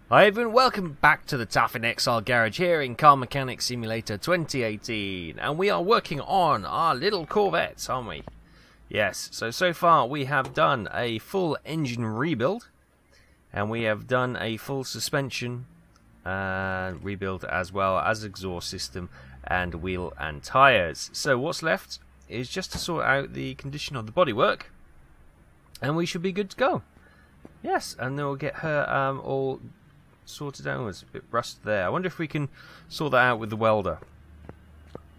Hi everyone, welcome back to the Taff in Exile garage here in Car Mechanics Simulator 2018, and we are working on our little Corvette, aren't we? Yes, so far we have done a full engine rebuild, and we have done a full suspension rebuild as well as exhaust system and wheel and tyres. So what's left is just to sort out the condition of the bodywork, and we should be good to go. Yes, and then we'll get her all sorted out. It's a bit rust there. I wonder if we can sort that out with the welder.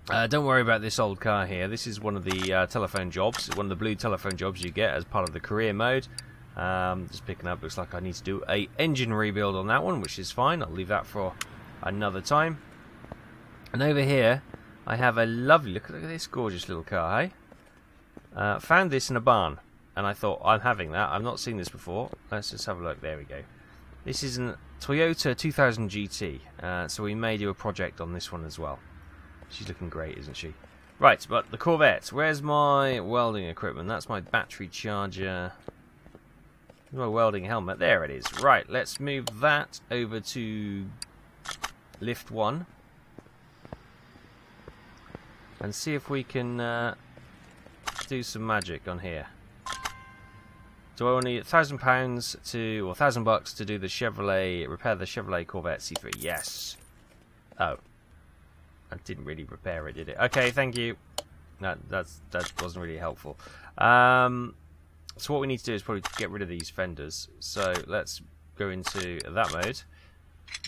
Don't worry about this old car here. This is one of the telephone jobs, one of the blue telephone jobs you get as part of the career mode. Just picking up, looks like I need to do a engine rebuild on that one, which is fine. I'll leave that for another time. And over here I have a lovely, look at this gorgeous little car, hey? Found this in a barn, and I thought, I'm having that. I've not seen this before. Let's just have a look. There we go. This is a Toyota 2000 GT, so we may do a project on this one as well. She's looking great, isn't she? Right, but the Corvette. Where's my welding equipment? That's my battery charger. Where's my welding helmet? There it is. Right, let's move that over to lift 1. And see if we can do some magic on here. Do I want to need £1,000 to, or $1,000 to do the Chevrolet, repair the Chevrolet Corvette C3? Yes. Oh, I didn't really repair it, did it? Okay, thank you. That wasn't really helpful. So what we need to do is probably get rid of these fenders. So let's go into that mode.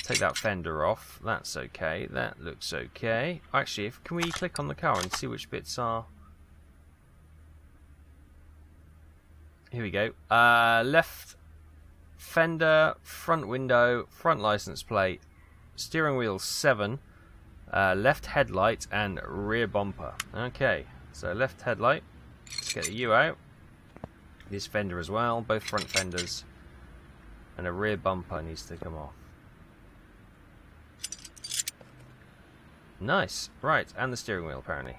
Take that fender off. That's okay. That looks okay. Actually, can we click on the car and see which bits are? Here we go. Left fender, front window, front license plate, steering wheel 7, left headlight, and rear bumper. Okay, so left headlight. Let's get the U out. This fender as well, both front fenders, and a rear bumper needs to come off. Nice. Right, and the steering wheel apparently.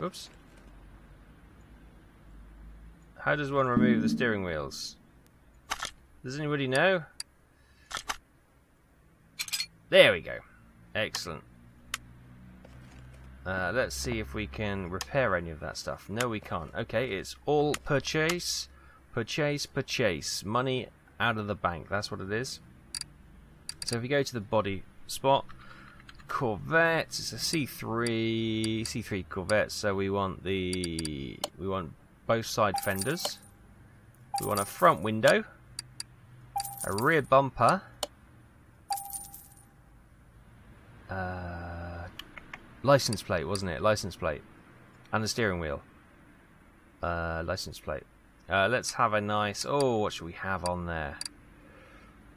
Oops. How does one remove the steering wheels? Does anybody know? There we go. Excellent. Let's see if we can repair any of that stuff. No, we can't. Okay, it's all purchase. Purchase, purchase. Money out of the bank. That's what it is. So if we go to the body spot, Corvette. It's a C3 Corvette. So we want both side fenders. We want a front window, a rear bumper, license plate, wasn't it? License plate, and the steering wheel. License plate. Let's have a nice. Oh, what should we have on there?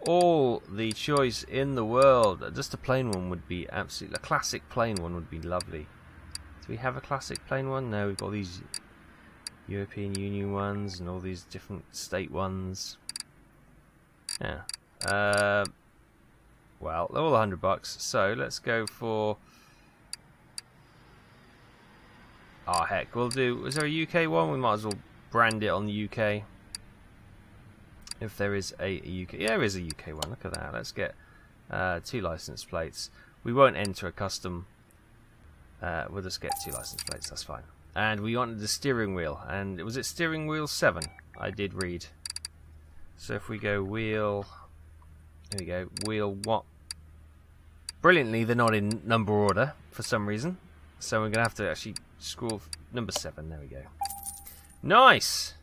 All the choice in the world. Just a plain one would be absolutely. A classic plain one would be lovely. Do we have a classic plain one? No, we've got these European Union ones and all these different state ones. Yeah. Well, they're all $100. So let's go for. Oh heck, we'll do. Is there a UK one? We might as well brand it on the UK. If there is a UK, yeah, there is a UK one. Look at that. Let's get 2 license plates. We won't enter a custom. We'll just get 2 license plates. That's fine. And we wanted the steering wheel, and was it steering wheel 7? I did read. So if we go wheel, here we go, wheel what? Brilliantly, they're not in number order for some reason, so we're gonna have to actually scroll number 7. There we go. Nice.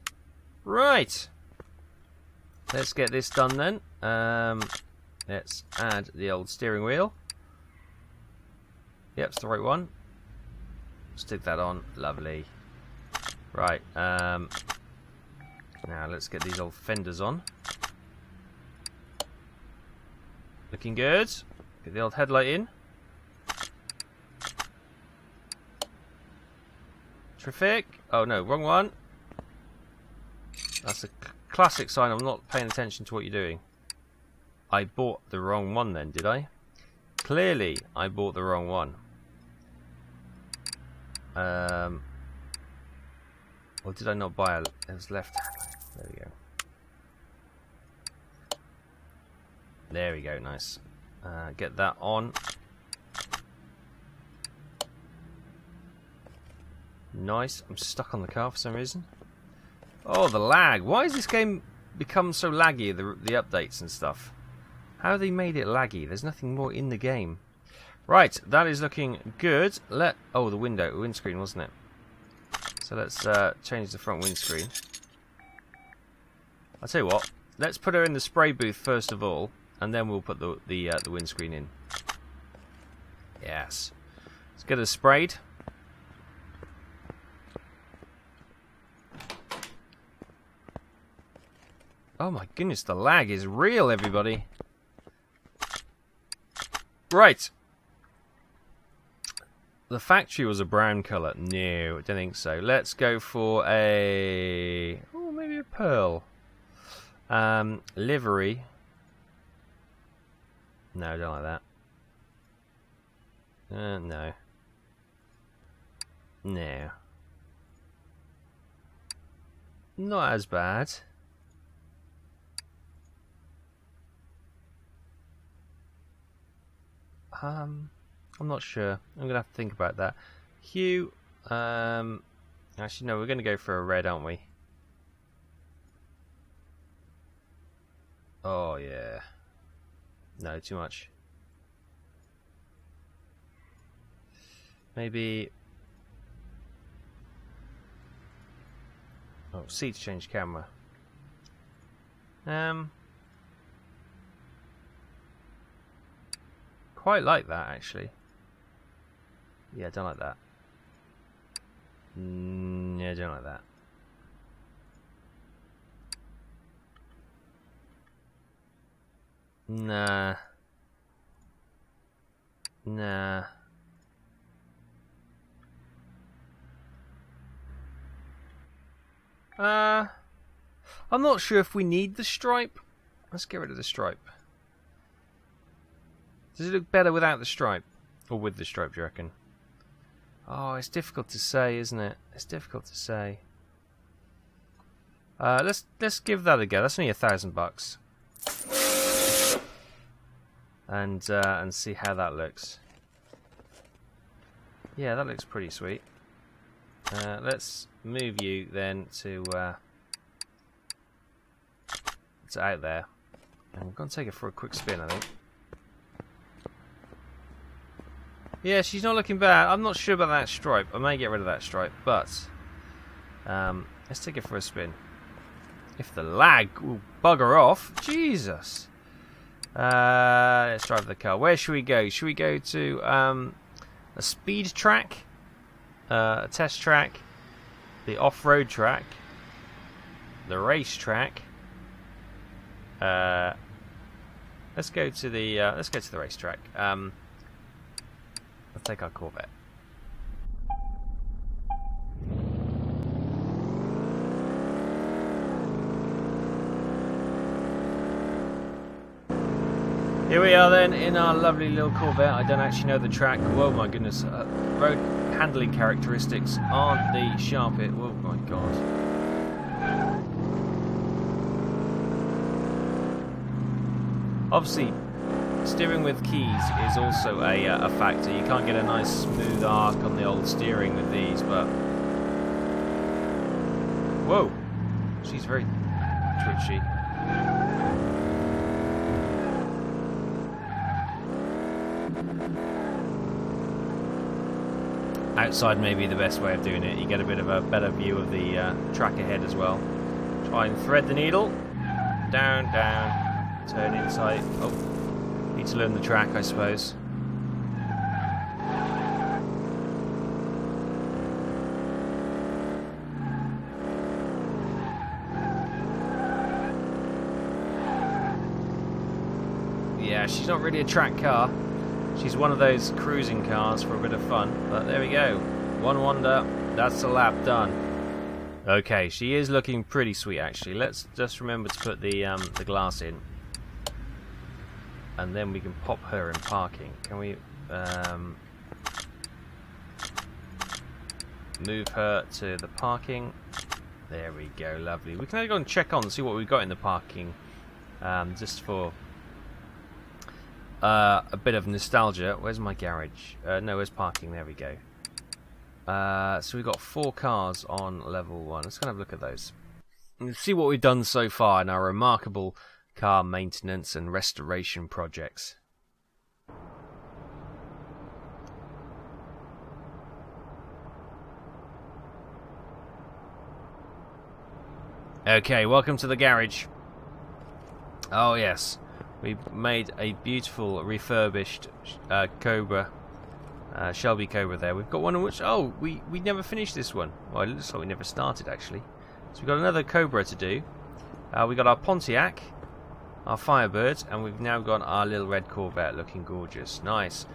Right. Let's get this done then. Let's add the old steering wheel. Yep, it's the right one. Stick that on. Lovely. Right. Now let's get these old fenders on. Looking good. Get the old headlight in. Terrific. Oh no, wrong one. That's a classic sign I'm not paying attention to what you're doing. I bought the wrong one then, did I? Clearly, I bought the wrong one. Or did I not buy it? It was left hand. There we go. There we go, nice. Get that on. Nice. I'm stuck on the car for some reason. Oh, the lag. Why has this game become so laggy, the updates and stuff? How have they made it laggy? There's nothing more in the game. Right, that is looking good. Oh, the windscreen, wasn't it? So let's change the front windscreen. I'll tell you what. Let's put her in the spray booth first of all, and then we'll put the windscreen in. Yes. Let's get her sprayed. Oh my goodness, the lag is real, everybody. Right. The factory was a brown colour. No, I don't think so. Let's go for a... oh, maybe a pearl. Livery. No, I don't like that. No. No. Not as bad. I'm not sure. I'm gonna have to think about that. Hue. Actually, no. We're gonna go for a red, aren't we? Oh yeah. No, too much. Maybe. Oh, seats change camera. Quite like that, actually. Yeah, I don't like that. Yeah, I don't like that. Nah. Nah. I'm not sure if we need the stripe. Let's get rid of the stripe. Does it look better without the stripe? Or with the stripe, do you reckon? Oh, it's difficult to say, isn't it? It's difficult to say. Let's give that a go. That's only $1,000. And see how that looks. Yeah, that looks pretty sweet. Let's move you then to out there. And we're going to take it for a quick spin, I think. Yeah, she's not looking bad. I'm not sure about that stripe. I may get rid of that stripe, but let's take it for a spin. If the lag will bugger off, Jesus. Let's drive the car. Where should we go? Should we go to a speed track, a test track, the off-road track, the race track? Let's go to the race track. Let's take our Corvette. Here we are then in our lovely little Corvette. I don't actually know the track. Oh my goodness. Road handling characteristics aren't the sharpest. Oh my god. Obviously, steering with keys is also a factor. You can't get a nice smooth arc on the old steering with these, but... whoa! She's very twitchy. Outside may be the best way of doing it. You get a bit of a better view of the track ahead as well. Try and thread the needle. Down, down. Turn inside. Oh, need to learn the track, I suppose. Yeah, she's not really a track car. She's one of those cruising cars for a bit of fun. But there we go. One wonder. That's a lap done. Okay, she is looking pretty sweet, actually. Let's just remember to put the glass in. And then we can pop her in parking. Can we move her to the parking? There we go, lovely. We can go and check on and see what we've got in the parking, just for a bit of nostalgia. Where's my garage? No, where's parking? There we go. So we've got 4 cars on level 1. Let's kind of look at those. And see what we've done so far in our remarkable car maintenance and restoration projects. Okay, welcome to the garage. Oh yes, we made a beautiful refurbished Cobra, Shelby Cobra there. We've got one in which, oh, we never finished this one. Well, it looks like we never started actually. So we've got another Cobra to do. We got our Pontiac, our Firebird, and we've now got our little red Corvette looking gorgeous. Nice.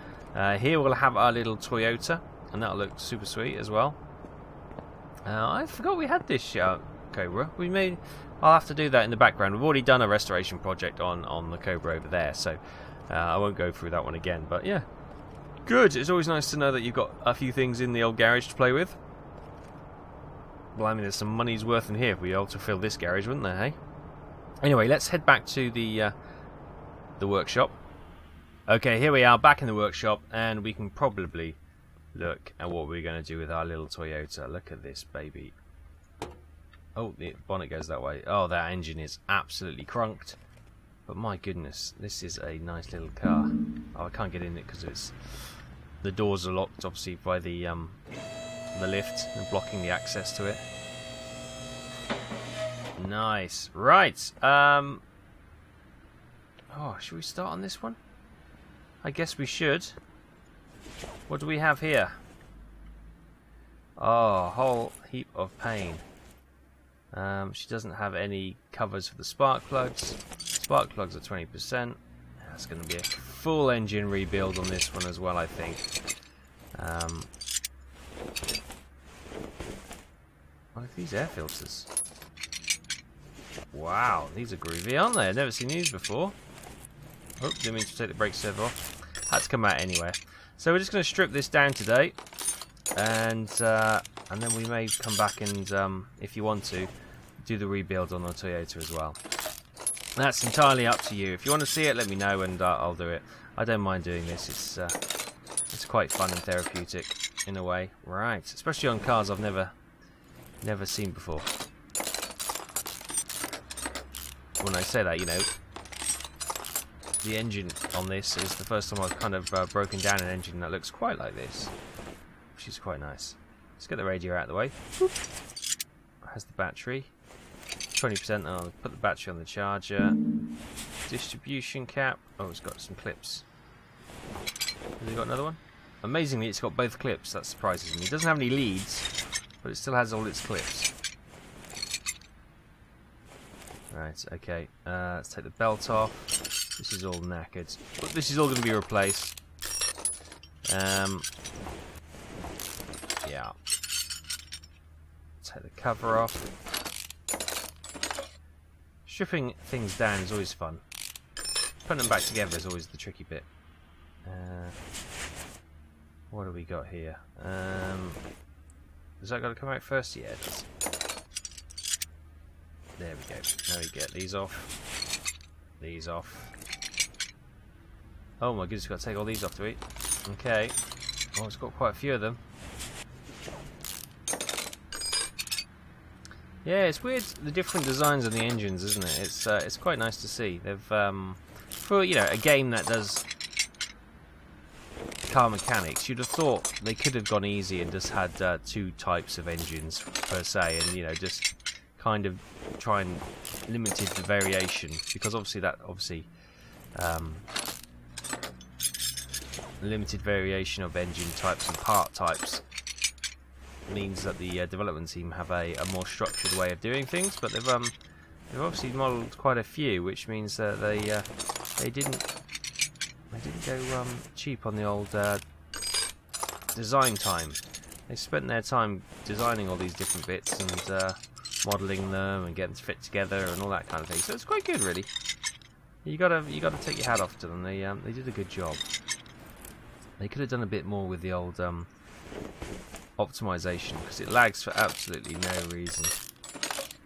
Here we'll have our little Toyota, and that'll look super sweet as well. I forgot we had this Cobra. I'll have to do that in the background. We've already done a restoration project on the Cobra over there, so I won't go through that one again. But yeah, good. It's always nice to know that you've got a few things in the old garage to play with. Well, I mean, there's some money's worth in here if we ought to fill this garage, wouldn't there, hey? Anyway, let's head back to the workshop. Okay, here we are back in the workshop, and we can probably look at what we're going to do with our little Toyota. Look at this baby. Oh, the bonnet goes that way. Oh, that engine is absolutely crunked. But my goodness, this is a nice little car. Oh, I can't get in it because the doors are locked, obviously, by the lift and blocking the access to it. Nice. Right. Oh, should we start on this one? I guess we should. What do we have here? Oh, a whole heap of pain. She doesn't have any covers for the spark plugs. Spark plugs are 20%. That's going to be a full engine rebuild on this one as well, I think. What are these air filters? Wow, these are groovy, aren't they? I've never seen these before. Oh, didn't mean to take the brake servo off. Had to come out anyway. So we're just going to strip this down today, and then we may come back and, if you want to, do the rebuild on the Toyota as well. That's entirely up to you. If you want to see it, let me know, and I'll do it. I don't mind doing this. It's quite fun and therapeutic in a way, right? Especially on cars I've never seen before. When I say that, you know, the engine on this is the first time I've kind of broken down an engine that looks quite like this, which is quite nice. Let's get the radio out of the way. Boop. Has the battery 20%. I'll put the battery on the charger. Distribution cap. Oh, it's got some clips. Has it got another one? Amazingly, it's got both clips. That surprises me. It doesn't have any leads, but it still has all its clips. Right, okay. Let's take the belt off. This is all knackered, but this is all going to be replaced. Yeah. Take the cover off. Stripping things down is always fun. Putting them back together is always the tricky bit. What do we got here? Has that got to come out first? Yeah, it does. There we go. Now we get these off. These off. Oh my goodness, got to take all these off to eat. Okay. Oh, it's got quite a few of them. Yeah, it's weird, the different designs of the engines, isn't it? It's quite nice to see. They've for, you know, a game that does car mechanics, you'd have thought they could have gone easy and just had 2 types of engines per se, and, you know, just kind of try and limited the variation, because obviously limited variation of engine types and part types means that the development team have a more structured way of doing things, but they've obviously modelled quite a few, which means that they didn't go cheap on the old design time. They spent their time designing all these different bits and modelling them and getting them to fit together and all that kind of thing. So it's quite good, really. You gotta take your hat off to them. They did a good job. They could have done a bit more with the old optimization, because it lags for absolutely no reason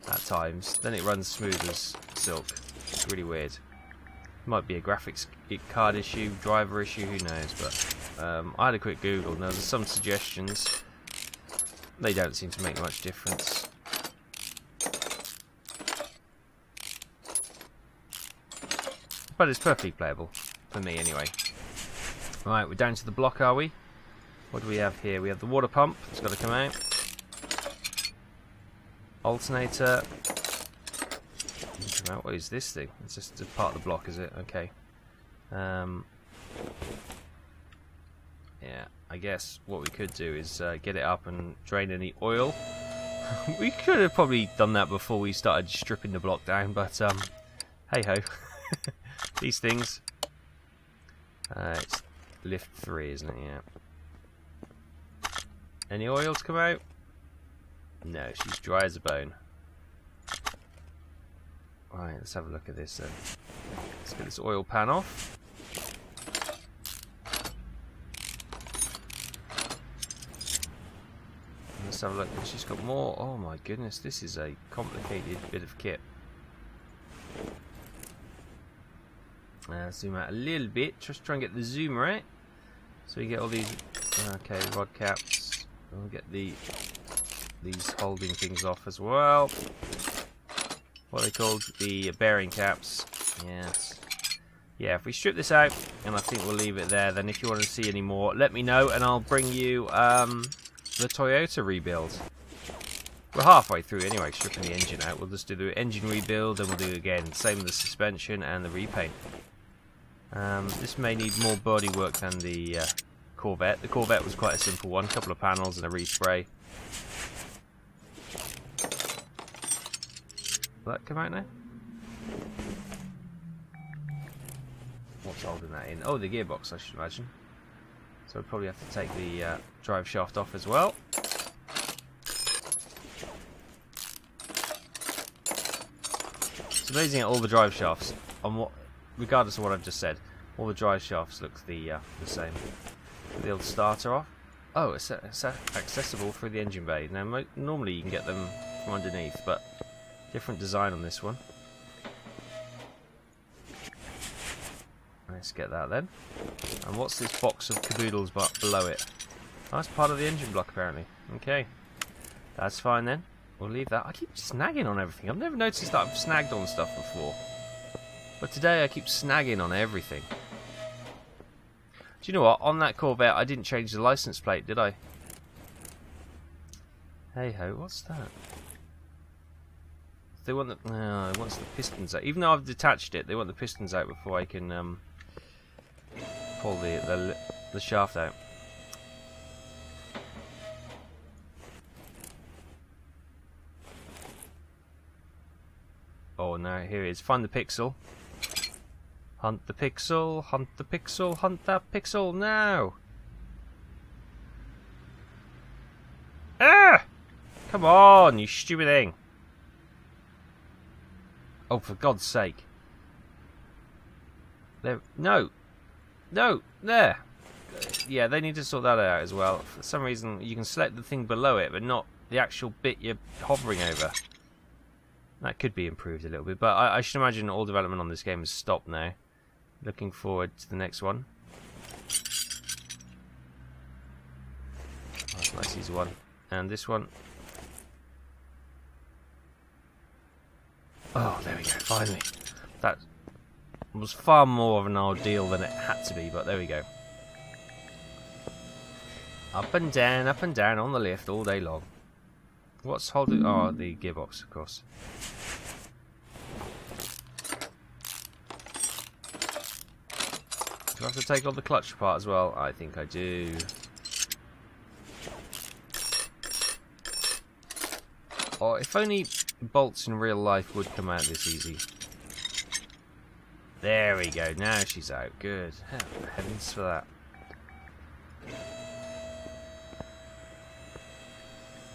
at times. Then it runs smooth as silk. It's really weird. Might be a graphics card issue, driver issue, who knows, but I had a quick Google and there was some suggestions. They don't seem to make much difference. But it's perfectly playable, for me anyway. Right, we're down to the block, are we? What do we have here? We have the water pump, it's got to come out. Alternator. What is this thing? It's just a part of the block, is it? Okay. Yeah, I guess what we could do is get it up and drain any oil. We could have probably done that before we started stripping the block down, but hey ho. These things. It's lift 3, isn't it? Yeah. Any oil to come out? No, she's dry as a bone. Right, let's have a look at this then. Let's get this oil pan off. Let's have a look. She's got more. Oh my goodness, this is a complicated bit of kit. Zoom out a little bit. Just try and get the zoom right. So you get all these. Okay, rod caps. We'll get these holding things off as well. What are they called? The bearing caps. Yes. Yeah, if we strip this out, and I think we'll leave it there, then if you want to see any more, let me know, and I'll bring you the Toyota rebuild. We're halfway through anyway, stripping the engine out. We'll just do the engine rebuild, and we'll do it again. Same with the suspension and the repaint. This may need more bodywork than the Corvette. The Corvette was quite a simple one. A couple of panels and a respray. Will that come out now? What's holding that in? Oh, the gearbox, I should imagine. So we'll probably have to take the drive shaft off as well. It's amazing how all the drive shafts, regardless of what I've just said, all the drive shafts look the same. Put the old starter off. Oh, it's accessible through the engine bay. Now, normally you can get them from underneath, but different design on this one. Let's get that then. And what's this box of caboodles below it? Oh, that's part of the engine block apparently. Okay. That's fine then. We'll leave that. I keep snagging on everything. I've never noticed that I've snagged on stuff before. But today I keep snagging on everything. Do you know what? On that Corvette I didn't change the license plate, did I? Hey ho, what's that? They want the it wants the pistons out. Even though I've detached it, they want the pistons out before I can pull the shaft out. Oh no, here it is. Find the pixel. Hunt the pixel, hunt the pixel, hunt that pixel now! Ah! Come on, you stupid thing! Oh, for God's sake. There, no! No! There! Yeah, they need to sort that out as well. For some reason, you can select the thing below it, but not the actual bit you're hovering over. That could be improved a little bit, but I should imagine all development on this game has stopped now. Looking forward to the next one. That's a nice easy one. And this one. Oh, there we go, finally. That was far more of an ordeal than it had to be, but there we go. Up and down on the lift all day long. What's holding... Oh, the gearbox, of course. Do I have to take all the clutch apart as well? I think I do. Oh, if only bolts in real life would come out this easy. There we go. Now she's out. Good. Heavens for that.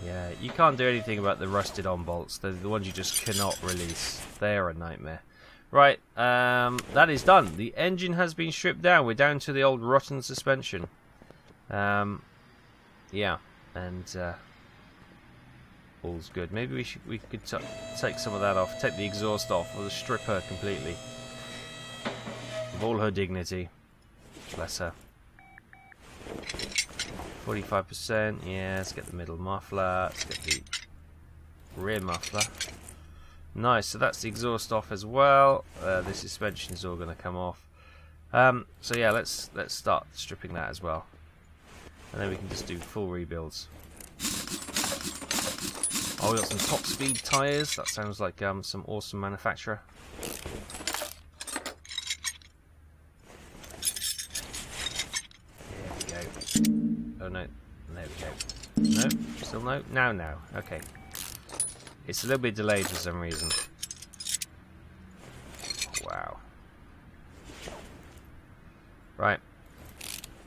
Yeah, you can't do anything about the rusted on bolts. They're the ones you just cannot release. They are a nightmare. Right, that is done. The engine has been stripped down. We're down to the old rotten suspension. Yeah, and all's good. Maybe we could take some of that off. Take the exhaust off, or the strip her completely. of all her dignity. Bless her. 45%, yeah, let's get the middle muffler, let's get the rear muffler. Nice, so that's the exhaust off as well. The suspension is all going to come off. So yeah, let's start stripping that as well. And then we can just do full rebuilds. Oh, we got some top speed tyres. That sounds like some awesome manufacturer. There we go. Oh no, there we go. No, still no? Now. Okay. It's a little bit delayed for some reason. Wow. Right.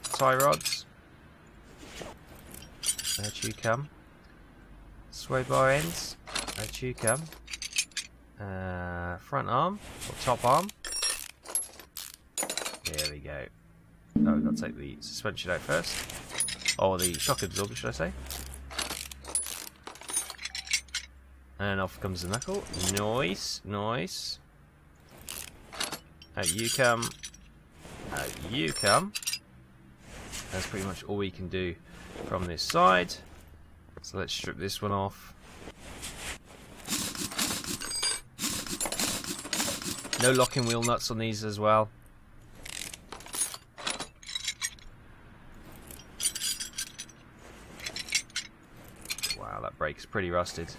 Tie rods. Out you come. Sway bar ends. Out you come. Front arm or top arm. There we go. Oh, we've got to take the suspension out first. Or the shock absorber, should I say. And off comes the knuckle. Nice, nice. Out you come. Out you come. That's pretty much all we can do from this side. So let's strip this one off. No locking wheel nuts on these as well. Wow, that brake's pretty rusted.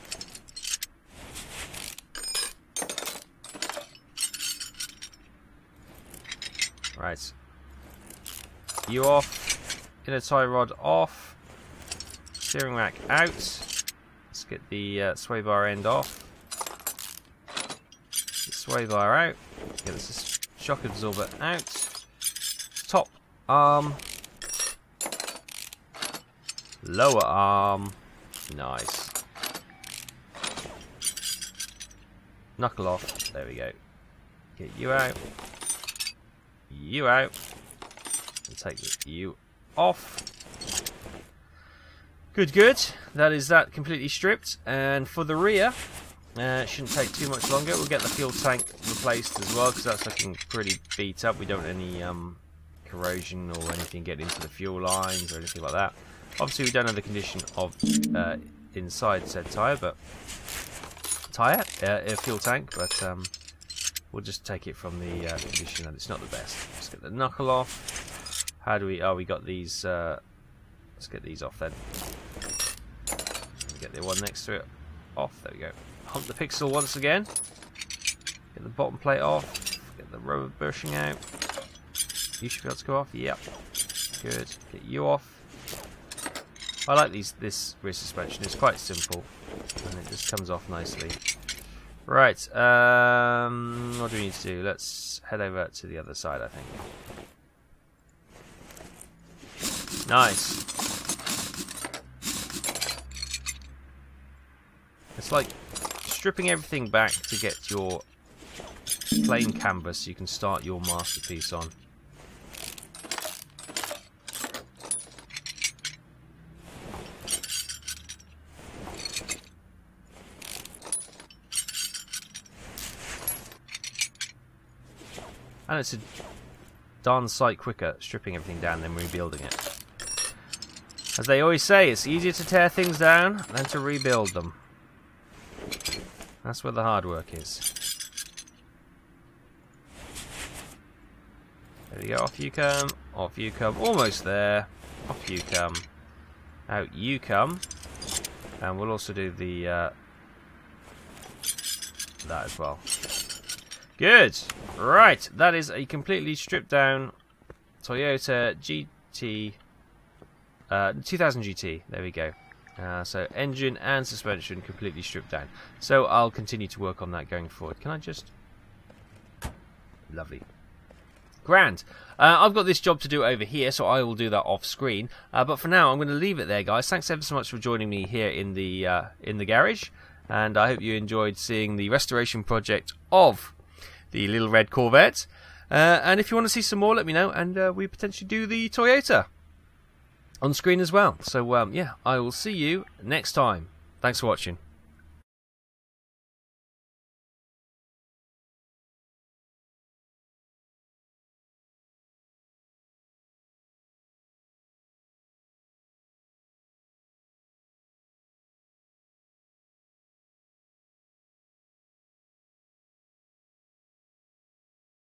Right. You off. Inner tie rod off. Steering rack out. Let's get the sway bar end off. The sway bar out. Get the shock absorber out. Top arm. Lower arm. Nice. Knuckle off. There we go. Get you out. You out. And take you off. Good, good. That is that completely stripped. And for the rear, shouldn't take too much longer. We'll get the fuel tank replaced as well, because that's looking pretty beat up. We don't want any corrosion or anything getting into the fuel lines or anything like that. Obviously, we don't know the condition of inside said tyre, but fuel tank. But we'll just take it from the condition that it's not the best. Let's get the knuckle off. How do we? Oh, we got these. Let's get these off then. Get the one next to it off. There we go. Hump the pixel once again. Get the bottom plate off. Get the rubber bushing out. You should be able to go off. Yep. Good. Get you off. I like this rear suspension. It's quite simple, and it just comes off nicely. Right. What do we need to do? Let's head over to the other side, I think. Nice. It's like stripping everything back to get your plain canvas you can start your masterpiece on. And it's a darn sight quicker stripping everything down than rebuilding it. As they always say, it's easier to tear things down than to rebuild them. That's where the hard work is. There we go, off you come, almost there. Off you come, out you come. And we'll also do the that as well. Good! Right, that is a completely stripped down Toyota GT 2000 GT, there we go. So engine and suspension completely stripped down. So I'll continue to work on that going forward. Can I just... Lovely. Grand. I've got this job to do over here, so I will do that off screen. But for now, I'm going to leave it there, guys. Thanks ever so much for joining me here in the garage. And I hope you enjoyed seeing the restoration project of the little red Corvette. And if you want to see some more, let me know. And we potentially do the Toyota on screen as well. So, yeah, I will see you next time. Thanks for watching.